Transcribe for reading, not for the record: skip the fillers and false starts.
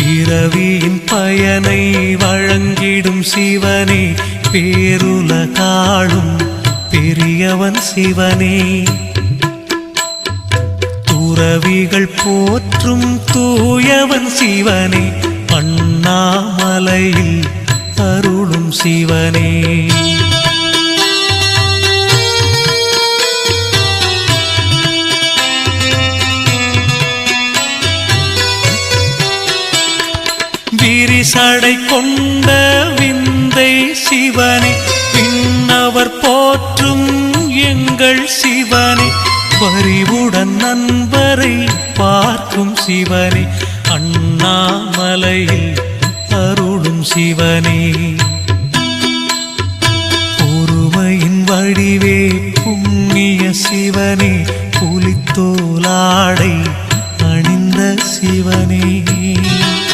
பிறவியின் பயனை வழங்கிடும் சிவனே, பேருலகாளும் பெரியவன் சிவனே. துறவிகள் போற்றும் தூயவன் சிவனே, அண்ணாமலையில் அருளும் சிவனே. விரிசடை கொண்ட விந்தை சிவனே, விண்ணவர் போற்றும் எங்கள் சிவனே. பரிவுடன் நண்பரை பார்க்கும் சிவனே, அண்ணாமலையில் அருளும் சிவனே. பொறுமையின் வடிவே புண்ணிய சிவனே, புலித்தோலாடை